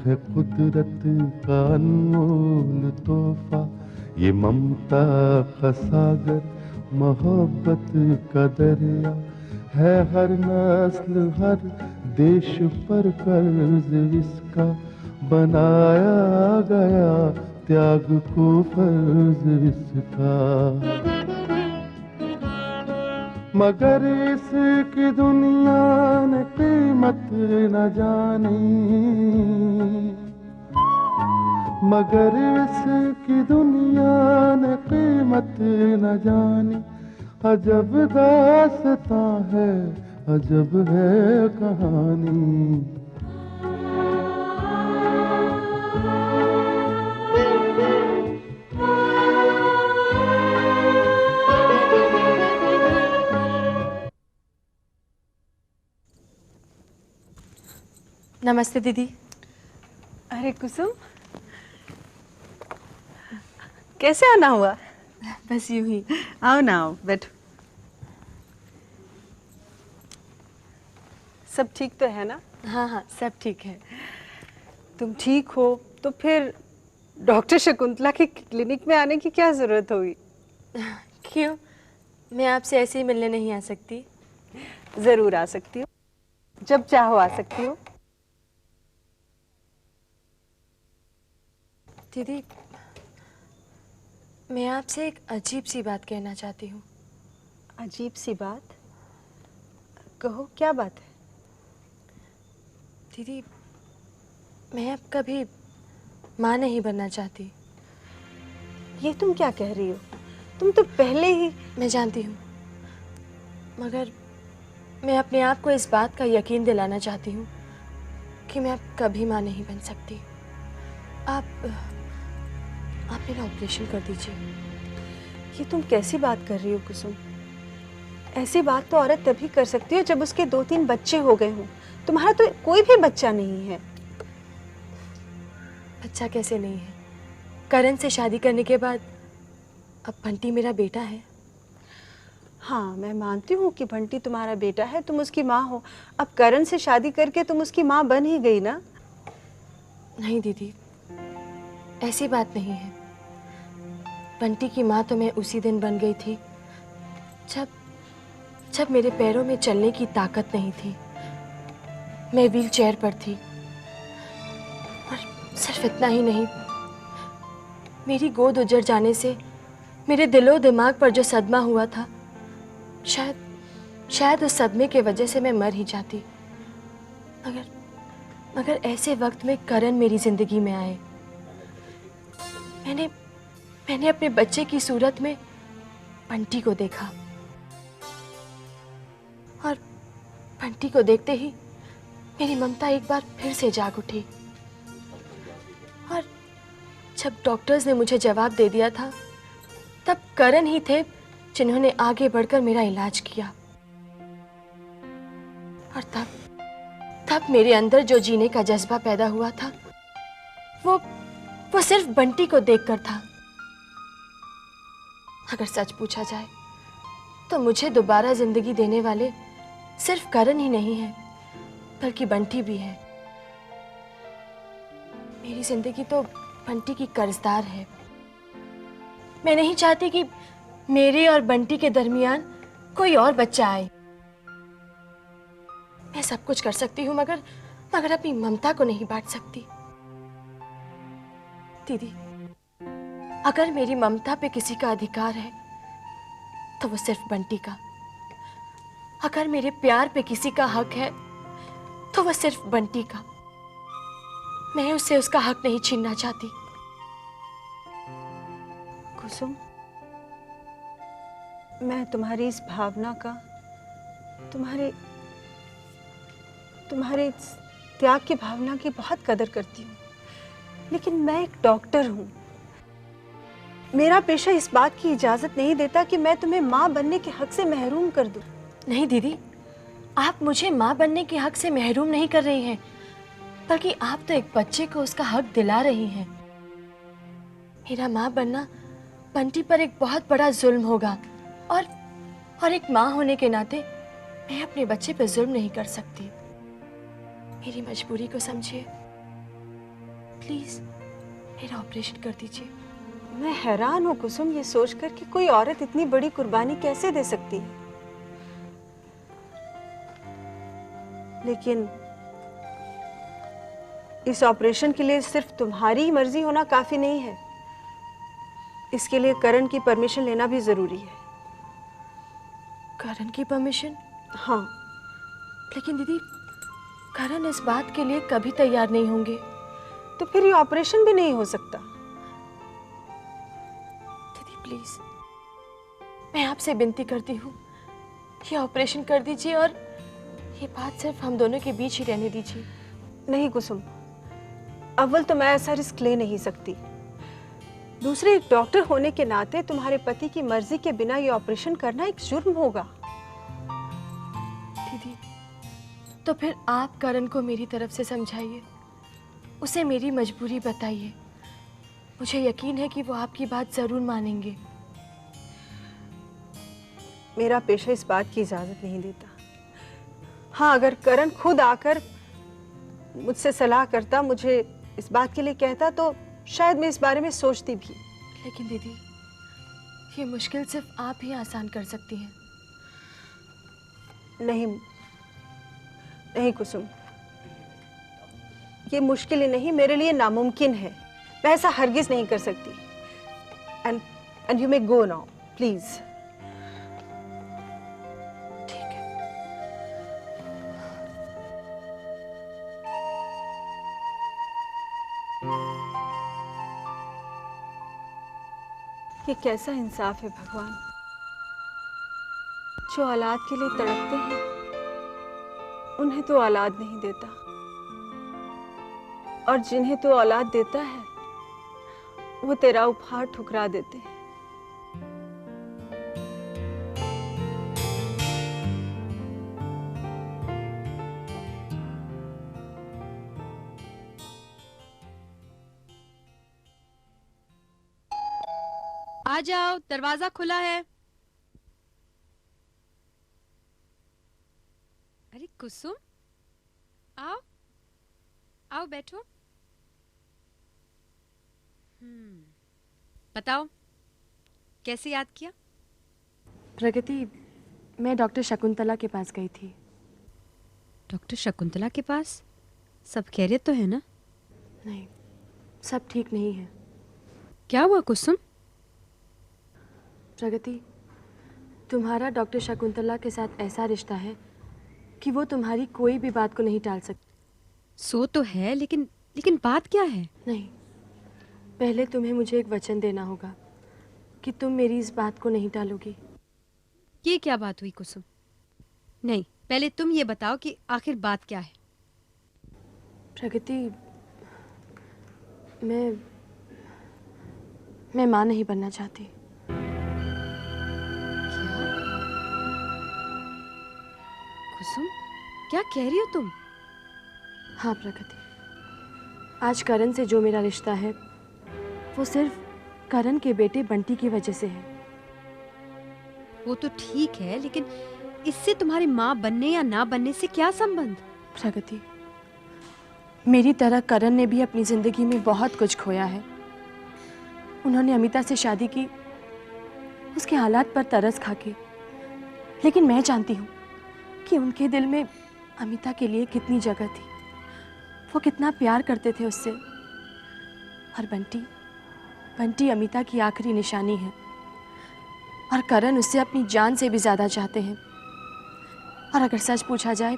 है कुदरत का अनमोल तोहफा, ये ममता का सागर, मोहब्बत का दरिया है। हर नस्ल हर देश पर कर्ज इसका बनाया गया, त्याग को फर्ज इसका। मगर इसकी दुनिया ने कीमत न जानी, मगर इसकी दुनिया ने कीमत न जानी। अजब दास्तां है, अजब है कहानी। नमस्ते दीदी। अरे कुसुम, कैसे आना हुआ? बस यूं ही। आओ ना, आओ बैठो। सब ठीक तो है ना? हाँ हाँ, सब ठीक है। तुम ठीक हो तो फिर डॉक्टर शकुंतला के क्लिनिक में आने की क्या जरूरत होगी? क्यों, मैं आपसे ऐसे ही मिलने नहीं आ सकती? जरूर आ सकती हो, जब चाहो आ सकती हो। दीदी, मैं आपसे एक अजीब सी बात कहना चाहती हूँ। अजीब सी बात? कहो, क्या बात है? दीदी, मैं अब कभी माँ नहीं बनना चाहती। ये तुम क्या कह रही हो? तुम तो पहले ही। मैं जानती हूँ, मगर मैं अपने आप को इस बात का यकीन दिलाना चाहती हूँ कि मैं अब कभी माँ नहीं बन सकती। आप मेरा ऑपरेशन कर दीजिए। ये तुम कैसी बात कर रही हो कुसुम? ऐसी बात तो औरत तभी कर सकती है जब उसके 2-3 बच्चे हो गए हों। तुम्हारा तो कोई भी बच्चा नहीं है। बच्चा कैसे नहीं है? करण से शादी करने के बाद अब बंटी मेरा बेटा है। हाँ, मैं मानती हूँ कि बंटी तुम्हारा बेटा है, तुम उसकी माँ हो। अब करण से शादी करके तुम उसकी माँ बन ही गई ना? नहीं दीदी, ऐसी बात नहीं है। बंटी की माँ तो मैं उसी दिन बन गई थी जब मेरे पैरों में चलने की ताकत नहीं थी। मैं व्हील चेयर पर थी। और सिर्फ इतना ही नहीं, मेरी गोद उजड़ जाने से मेरे दिलो दिमाग पर जो सदमा हुआ था, शायद उस सदमे के वजह से मैं मर ही जाती। मगर ऐसे वक्त में करण मेरी जिंदगी में आए। मैंने अपने बच्चे की सूरत में बंटी को देखा, और बंटी को देखते ही मेरी ममता एक बार फिर से जाग उठी। और जब डॉक्टर्स ने मुझे जवाब दे दिया था, तब करण ही थे जिन्होंने आगे बढ़कर मेरा इलाज किया। और तब मेरे अंदर जो जीने का जज्बा पैदा हुआ था, वो सिर्फ बंटी को देखकर था। अगर सच पूछा जाए तो मुझे दोबारा जिंदगी देने वाले सिर्फ करण ही नहीं है, बल्कि बंटी भी है। मेरी जिंदगी तो बंटी की कर्जदार है। मैं नहीं चाहती कि मेरे और बंटी के दरमियान कोई और बच्चा आए। मैं सब कुछ कर सकती हूँ, मगर अपनी ममता को नहीं बांट सकती। दीदी, अगर मेरी ममता पे किसी का अधिकार है तो वो सिर्फ बंटी का। अगर मेरे प्यार पे किसी का हक है तो वो सिर्फ बंटी का। मैं उससे उसका हक नहीं छीनना चाहती। कुसुम, मैं तुम्हारी इस भावना का, तुम्हारे इस त्याग की भावना की बहुत कदर करती हूँ, लेकिन मैं एक डॉक्टर हूँ। मेरा पेशा इस बात की इजाजत नहीं देता कि मैं तुम्हें माँ बनने के हक से महरूम कर दूं। नहीं दीदी, आप मुझे माँ बनने के हक से महरूम नहीं कर रही हैं, बल्कि आप तो एक बच्चे को उसका हक दिला रही हैं। मेरा माँ बनना बंटी पर एक बहुत बड़ा जुल्म होगा, और एक माँ होने के नाते मैं अपने बच्चे पर जुल्म नहीं कर सकती। मेरी मजबूरी को समझिए। प्लीज मेरा ऑपरेशन कर दीजिए। मैं हैरान हूँ कुसुम, ये सोचकर कि कोई औरत इतनी बड़ी कुर्बानी कैसे दे सकती है। लेकिन इस ऑपरेशन के लिए सिर्फ तुम्हारी ही मर्जी होना काफी नहीं है, इसके लिए करण की परमिशन लेना भी जरूरी है। करण की परमिशन? हाँ। लेकिन दीदी, करण इस बात के लिए कभी तैयार नहीं होंगे। तो फिर ये ऑपरेशन भी नहीं हो सकता। दीदी प्लीज, मैं आपसे विनती करती हूँ, ये ऑपरेशन कर दीजिए और ये बात सिर्फ हम दोनों के बीच ही रहने दीजिए। नहीं कुसुम, अव्वल तो मैं ऐसा रिस्क ले नहीं सकती। दूसरे, एक डॉक्टर होने के नाते तुम्हारे पति की मर्जी के बिना ये ऑपरेशन करना एक जुर्म होगा। दीदी, तो फिर आप करण को मेरी तरफ से समझाइए, उसे मेरी मजबूरी बताइए। मुझे यकीन है कि वो आपकी बात जरूर मानेंगे। मेरा पेशा इस बात की इजाजत नहीं देता। हाँ, अगर करण खुद आकर मुझसे सलाह करता, मुझे इस बात के लिए कहता, तो शायद मैं इस बारे में सोचती भी। लेकिन दीदी, ये मुश्किल सिर्फ आप ही आसान कर सकती हैं। नहीं नहीं कुसुम, ये मुश्किल ही नहीं, मेरे लिए नामुमकिन है। मैं ऐसा हरगिज नहीं कर सकती। And you may go now please. ठीक है। ये कैसा इंसाफ है भगवान। जो औलाद के लिए तड़पते हैं, उन्हें तो औलाद नहीं देता, और जिन्हें तो औलाद देता है, वो तेरा उपहार ठुकरा देते हैं। आ जाओ, दरवाजा खुला है। अरे कुसुम, आओ आओ, बैठो। बताओ, कैसे याद किया? प्रगति, मैं डॉक्टर शकुंतला के पास गई थी। डॉक्टर शकुंतला के पास? सब खैरियत तो है ना? नहीं, सब ठीक नहीं है। क्या हुआ कुसुम? प्रगति, तुम्हारा डॉक्टर शकुंतला के साथ ऐसा रिश्ता है कि वो तुम्हारी कोई भी बात को नहीं टाल सकती। सो तो है, लेकिन बात क्या है? नहीं, पहले तुम्हें मुझे एक वचन देना होगा कि तुम मेरी इस बात को नहीं टालोगी। ये क्या बात हुई कुसुम? नहीं, पहले तुम ये बताओ कि आखिर बात क्या है। प्रगति, मैं माँ नहीं बनना चाहती। कुसुम, क्या कह रही हो तुम? हाँ प्रगति, आज करण से जो मेरा रिश्ता है, वो सिर्फ करण के बेटे बंटी की वजह से है। वो तो ठीक है, लेकिन इससे तुम्हारी माँ बनने या ना बनने से क्या संबंध? प्रगति, मेरी तरह करण ने भी अपनी जिंदगी में बहुत कुछ खोया है। उन्होंने अमिता से शादी की, उसके हालात पर तरस खाके, लेकिन मैं जानती हूँ कि उनके दिल में अमिता के लिए कितनी जगह थी। वो कितना प्यार करते थे उससे। और बंटी अमिता की आखिरी निशानी है, और करण उससे अपनी जान से भी ज़्यादा चाहते हैं। और अगर सच पूछा जाए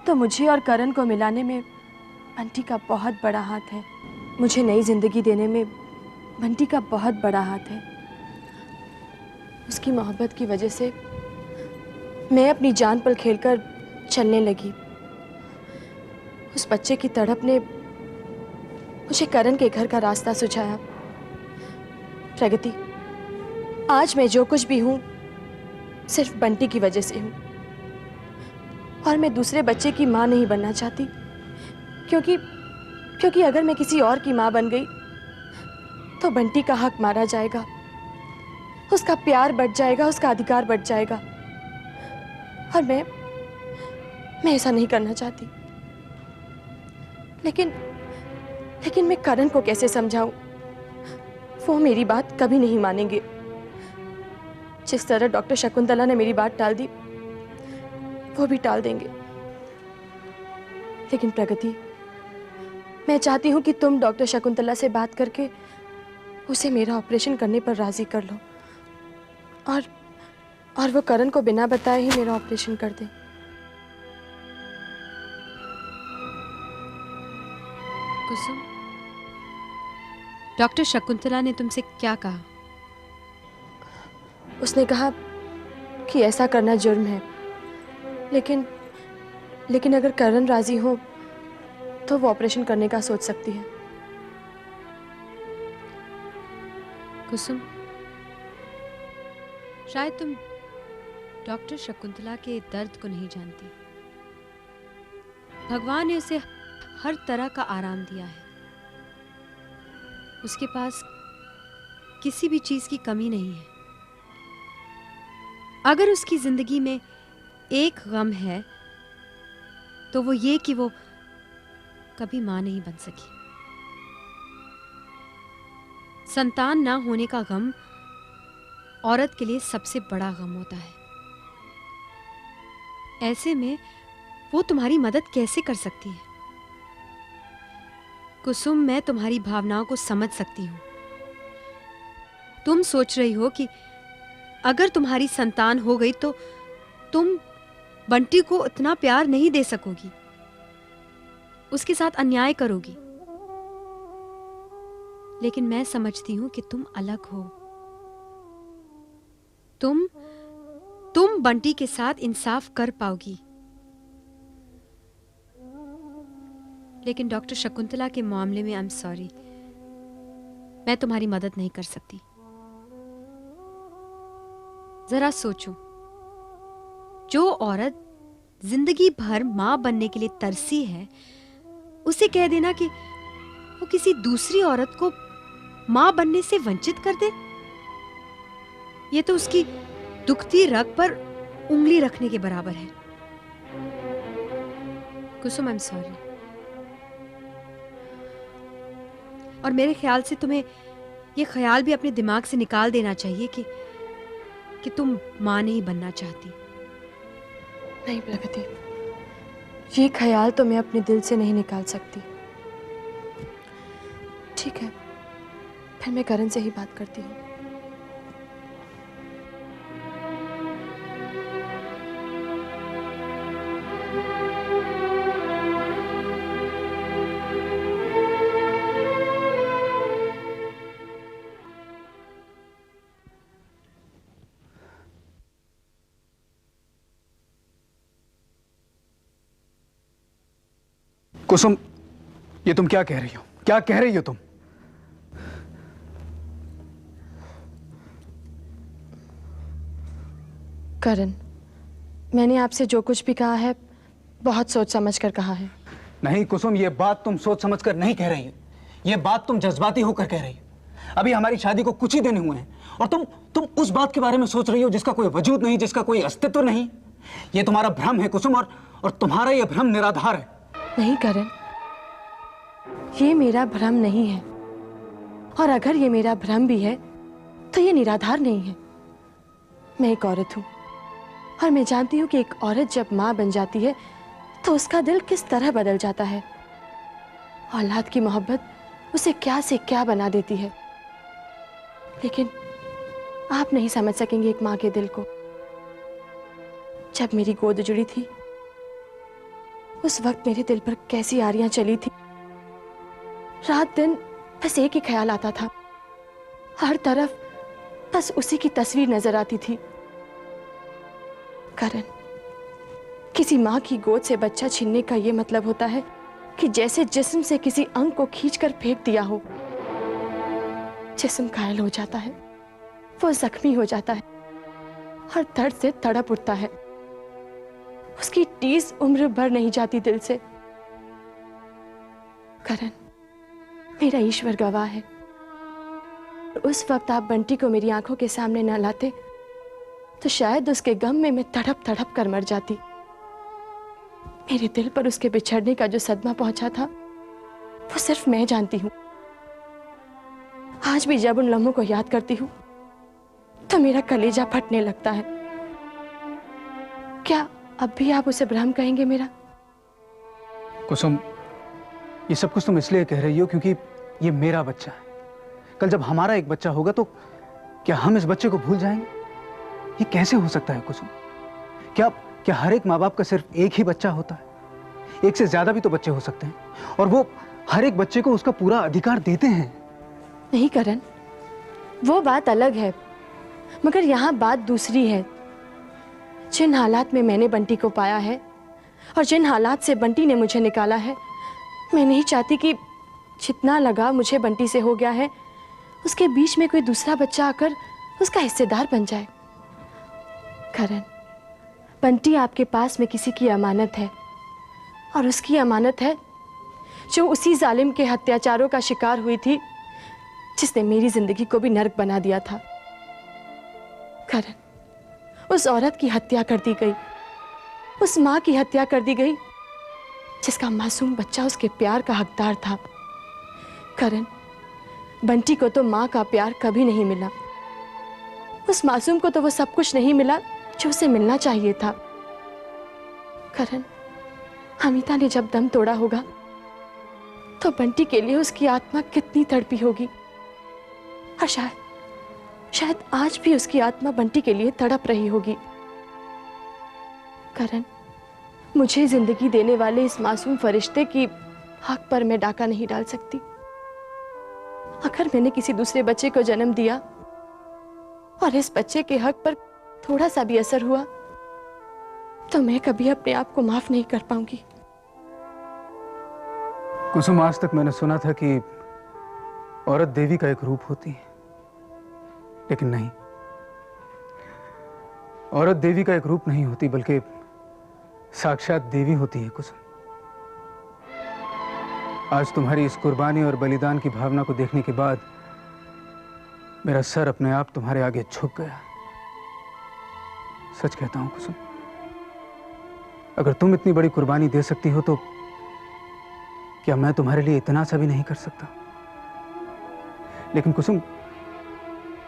तो मुझे और करण को मिलाने में बंटी का बहुत बड़ा हाथ है। मुझे नई जिंदगी देने में बंटी का बहुत बड़ा हाथ है। उसकी मोहब्बत की वजह से मैं अपनी जान पर खेलकर चलने लगी। उस बच्चे की तड़प ने मुझे करण के घर का रास्ता सुझाया। प्रगति, आज मैं जो कुछ भी हूँ सिर्फ बंटी की वजह से हूँ, और मैं दूसरे बच्चे की माँ नहीं बनना चाहती, क्योंकि अगर मैं किसी और की माँ बन गई तो बंटी का हक मारा जाएगा, उसका प्यार बढ़ जाएगा, उसका अधिकार बढ़ जाएगा, और मैं ऐसा नहीं करना चाहती। लेकिन मैं करण को कैसे समझाऊं? वो मेरी बात कभी नहीं मानेंगे। जिस तरह डॉक्टर शकुंतला ने मेरी बात टाल दी, वो भी टाल देंगे। लेकिन प्रगति, मैं चाहती हूं कि तुम डॉक्टर शकुंतला से बात करके उसे मेरा ऑपरेशन करने पर राजी कर लो और वो करण को बिना बताए ही मेरा ऑपरेशन कर दे। कुसुम, डॉक्टर शकुंतला ने तुमसे क्या कहा? उसने कहा कि ऐसा करना जुर्म है, लेकिन अगर करण राजी हो तो वो ऑपरेशन करने का सोच सकती है। कुसुम, शायद तुम डॉक्टर शकुंतला के दर्द को नहीं जानती। भगवान ने उसे हर तरह का आराम दिया है। उसके पास किसी भी चीज की कमी नहीं है। अगर उसकी जिंदगी में एक गम है तो वो ये कि वो कभी मां नहीं बन सकी। संतान ना होने का गम औरत के लिए सबसे बड़ा गम होता है। ऐसे में वो तुम्हारी मदद कैसे कर सकती है? कुसुम, मैं तुम्हारी भावनाओं को समझ सकती हूं। तुम सोच रही हो कि अगर तुम्हारी संतान हो गई तो तुम बंटी को इतना प्यार नहीं दे सकोगी, उसके साथ अन्याय करोगी। लेकिन मैं समझती हूं कि तुम अलग हो। तुम बंटी के साथ इंसाफ कर पाओगी। लेकिन डॉक्टर शकुंतला के मामले में आई एम सॉरी, मैं तुम्हारी मदद नहीं कर सकती। जरा सोचो, जो औरत जिंदगी भर मां बनने के लिए तरसी है, उसे कह देना कि वो किसी दूसरी औरत को मां बनने से वंचित कर दे, ये तो उसकी दुखती रग पर उंगली रखने के बराबर है। कुसुम, आई एम सॉरी। और मेरे ख्याल से तुम्हें ये ख्याल भी अपने दिमाग से निकाल देना चाहिए कि तुम मां नहीं बनना चाहती। नहीं प्रगति, ये ख्याल तो मैं अपने दिल से नहीं निकाल सकती। ठीक है, फिर मैं करण से ही बात करती हूँ। कुसुम, ये तुम क्या कह रही हो? क्या कह रही हो तुम? करण, मैंने आपसे जो कुछ भी कहा है बहुत सोच समझ कर कहा है। नहीं कुसुम, ये बात तुम सोच समझ कर नहीं कह रही हो। ये बात तुम जज्बाती होकर कह रही हो। अभी हमारी शादी को कुछ ही दिन हुए हैं और तुम उस बात के बारे में सोच रही हो जिसका कोई वजूद नहीं, जिसका कोई अस्तित्व नहीं। ये तुम्हारा भ्रम है कुसुम, और तुम्हारा ये भ्रम निराधार है। नहीं करण, ये मेरा भ्रम नहीं है, और अगर ये मेरा भ्रम भी है तो ये निराधार नहीं है। मैं एक औरत हूं और मैं जानती हूं कि एक औरत जब मां बन जाती है तो उसका दिल किस तरह बदल जाता है। औलाद की मोहब्बत उसे क्या से क्या बना देती है। लेकिन आप नहीं समझ सकेंगे एक मां के दिल को। जब मेरी गोद जुड़ी थी उस वक्त मेरे दिल पर कैसी आरियां चली थी। रात दिन बस एक ही ख्याल आता था, हर तरफ बस उसी की तस्वीर नजर आती थी। करण, किसी मां की गोद से बच्चा छीनने का यह मतलब होता है कि जैसे जिस्म से किसी अंग को खींचकर फेंक दिया हो। जिस्म घायल हो जाता है, वो जख्मी हो जाता है और दर्द से तड़प उठता है। उसकी टीस उम्र भर नहीं जाती दिल से। करण, मेरा ईश्वर गवाह है, उस वक्त आप बंटी को मेरी आंखों के सामने न लाते तो शायद उसके गम में मैं तड़प तड़प कर मर जाती। मेरे दिल पर उसके बिछड़ने का जो सदमा पहुंचा था वो सिर्फ मैं जानती हूँ। आज भी जब उन लम्हों को याद करती हूँ तो मेरा कलेजा फटने लगता है। क्या अब भी आप उसे भ्रम कहेंगे मेरा? कुसुम, ये सब कुछ तुम इसलिए कह रही हो क्योंकि ये मेरा बच्चा है। कल जब हमारा एक बच्चा होगा तो क्या हम इस बच्चे को भूल जाएंगे? ये कैसे हो सकता है कुसुम? क्या क्या हर एक माँ बाप का सिर्फ एक ही बच्चा होता है? एक से ज्यादा भी तो बच्चे हो सकते हैं और वो हर एक बच्चे को उसका पूरा अधिकार देते हैं। नहीं करण, वो बात अलग है, मगर यहाँ बात दूसरी है। जिन हालात में मैंने बंटी को पाया है और जिन हालात से बंटी ने मुझे निकाला है, मैं नहीं चाहती कि जितना लगाव मुझे बंटी से हो गया है उसके बीच में कोई दूसरा बच्चा आकर उसका हिस्सेदार बन जाए। करण, बंटी आपके पास में किसी की अमानत है और उसकी अमानत है जो उसी जालिम के अत्याचारों का शिकार हुई थी जिसने मेरी जिंदगी को भी नर्क बना दिया था। करण, उस औरत की हत्या कर दी गई, उस माँ की हत्या कर दी गई जिसका मासूम बच्चा उसके प्यार का हकदार था। करण, बंटी को तो माँ का प्यार कभी नहीं मिला, उस मासूम को तो वो सब कुछ नहीं मिला जो उसे मिलना चाहिए था। करण, अमिता ने जब दम तोड़ा होगा तो बंटी के लिए उसकी आत्मा कितनी तड़पी होगी, और शायद आज भी उसकी आत्मा बंटी के लिए तड़प रही होगी। करण, मुझे जिंदगी देने वाले इस मासूम फरिश्ते की हक पर मैं डाका नहीं डाल सकती। अगर मैंने किसी दूसरे बच्चे को जन्म दिया और इस बच्चे के हक पर थोड़ा सा भी असर हुआ तो मैं कभी अपने आप को माफ नहीं कर पाऊंगी। कुसुम, आज तक मैंने सुना था कि औरत देवी का एक रूप होती है, लेकिन नहीं, औरत देवी का एक रूप नहीं होती बल्कि साक्षात देवी होती है। कुसुम, आज तुम्हारी इस कुर्बानी और बलिदान की भावना को देखने के बाद मेरा सर अपने आप तुम्हारे आगे झुक गया। सच कहता हूं कुसुम, अगर तुम इतनी बड़ी कुर्बानी दे सकती हो तो क्या मैं तुम्हारे लिए इतना सा भी नहीं कर सकता? लेकिन कुसुम,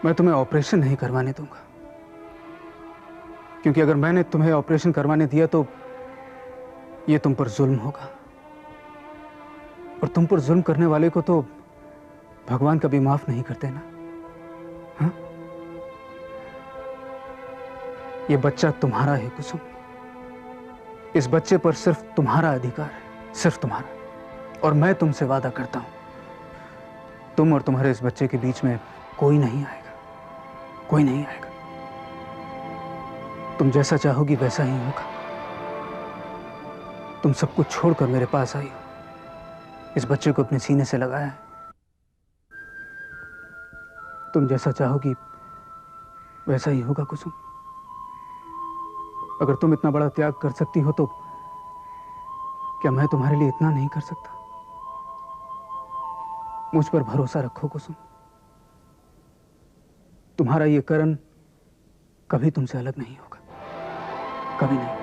मैं तुम्हें ऑपरेशन नहीं करवाने दूंगा, क्योंकि अगर मैंने तुम्हें ऑपरेशन करवाने दिया तो यह तुम पर जुल्म होगा, और तुम पर जुल्म करने वाले को तो भगवान कभी माफ नहीं करते ना। हाँ? यह बच्चा तुम्हारा है कुसुम, इस बच्चे पर सिर्फ तुम्हारा अधिकार है, सिर्फ तुम्हारा। और मैं तुमसे वादा करता हूं, तुम और तुम्हारे इस बच्चे के बीच में कोई नहीं आएगा, कोई नहीं आएगा। तुम जैसा चाहोगी वैसा ही होगा। तुम सब कुछ छोड़कर मेरे पास आई हो, इस बच्चे को अपने सीने से लगाया है। तुम जैसा चाहोगी वैसा ही होगा कुसुम। अगर तुम इतना बड़ा त्याग कर सकती हो तो क्या मैं तुम्हारे लिए इतना नहीं कर सकता? मुझ पर भरोसा रखो कुसुम, तुम्हारा ये करण कभी तुमसे अलग नहीं होगा, कभी नहीं।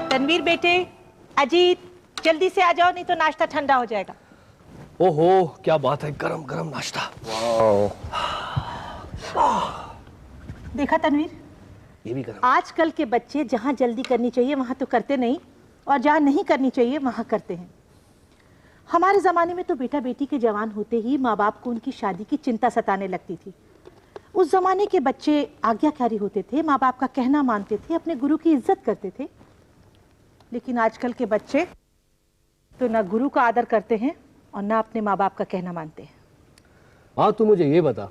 तनवीर बेटे, अजीत, जल्दी से आ जाओ नहीं तो नाश्ता ठंडा हो जाएगा। ओहो, क्या बात है, गरम गरम नाश्ता। देखा तनवीर, ये भी गरम। आजकल के बच्चे जहाँ जल्दी करनी चाहिए वहाँ तो करते नहीं, और जहाँ नहीं करनी चाहिए वहाँ करते हैं। हमारे ज़माने में तो बेटा बेटी के जवान होते ही माँ बाप को उनकी शादी की चिंता सताने लगती थी। उस ज़माने के बच्चे आज्ञाकारी होते थे, माँ बाप का कहना मानते थे, अपने गुरु की इज्जत करते थे। लेकिन आजकल के बच्चे तो ना गुरु का आदर करते हैं और ना अपने माँ बाप का कहना मानते हैं। हाँ, तू मुझे ये बता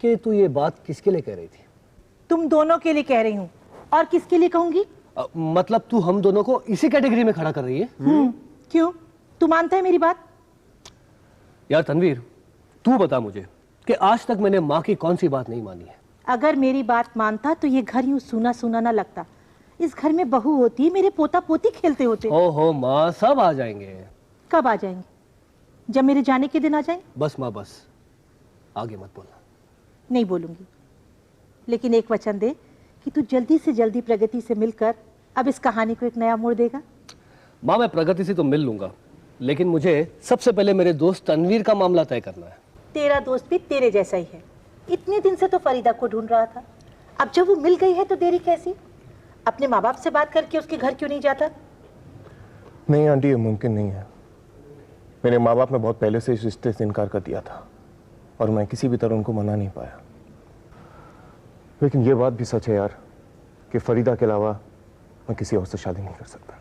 कि तू ये बात किसके लिए कह रही थी? तुम दोनों के लिए कह रही हूँ, और किसके लिए कहूंगी? मतलब तू हम दोनों को इसी कैटेगरी में खड़ा कर रही है? क्यों, तू मानता है मेरी बात? यार तनवीर, तू बता मुझे कि आज तक मैंने माँ की कौन सी बात नहीं मानी है? अगर मेरी बात मानता तो ये घर यूं सूना सूना ना लगता। इस घर में बहू होती, मेरे पोता पोती खेलते होते। ओहो माँ, सब आ जाएंगे। कब आ जाएंगे? जब मेरे जाने के दिन आ जाएंगे। बस माँ बस, आगे मत बोलना। नहीं बोलूंगी। लेकिन एक वचन दे कि तू जल्दी से जल्दी प्रगति से मिलकर अब इस कहानी को एक नया मोड़ देगा। माँ मैं प्रगति से तो मिल लूंगा, लेकिन मुझे सबसे पहले मेरे दोस्त तनवीर का मामला तय करना है। तेरा दोस्त भी तेरे जैसा ही है। इतने दिन से तो फरीदा को ढूंढ रहा था, अब जब वो मिल गई है तो देरी कैसी? अपने माँ बाप से बात करके उसके घर क्यों नहीं जाता? नहीं आंटी, ये मुमकिन नहीं है। मेरे माँ बाप ने बहुत पहले से इस रिश्ते से इनकार कर दिया था और मैं किसी भी तरह उनको मना नहीं पाया। लेकिन ये बात भी सच है यार कि फरीदा के अलावा मैं किसी और से शादी नहीं कर सकता।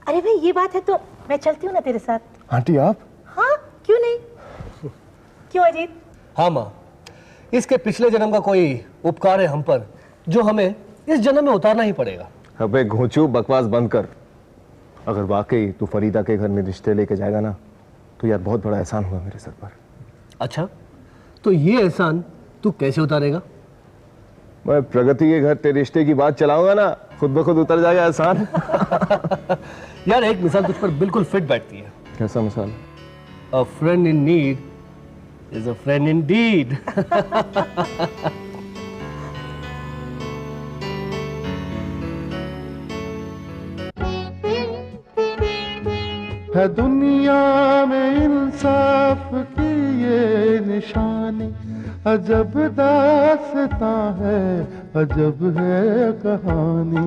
अरे भाई ये बात है तो मैं चलती हूँ ना तेरे साथ। आंटी आप? हाँ क्यों नहीं, क्यों अजीत? हाँ माँ, इसके पिछले जन्म का कोई उपकार है हम पर जो हमें इस जन्म में उतारना ही पड़ेगा। अबे घोंचू, बकवास बंद कर। अगर वाकई तू फरीदा के घर में रिश्ते लेके जाएगा ना तो यार बहुत बड़ा एहसान हुआ मेरे सर पर। अच्छा, तो ये एहसान तू कैसे उतारेगा? मैं प्रगति के घर तेरे रिश्ते की बात चलाऊंगा ना, खुद ब खुद उतर जाएगा एहसान। यार एक मिसाल तुझ पर बिल्कुल फिट बैठती है। कैसा मिसाल? A friend in need is a friend indeed. है दुनिया में इंसाफ की ये निशानी, अजब दास्तां है, अजब है कहानी।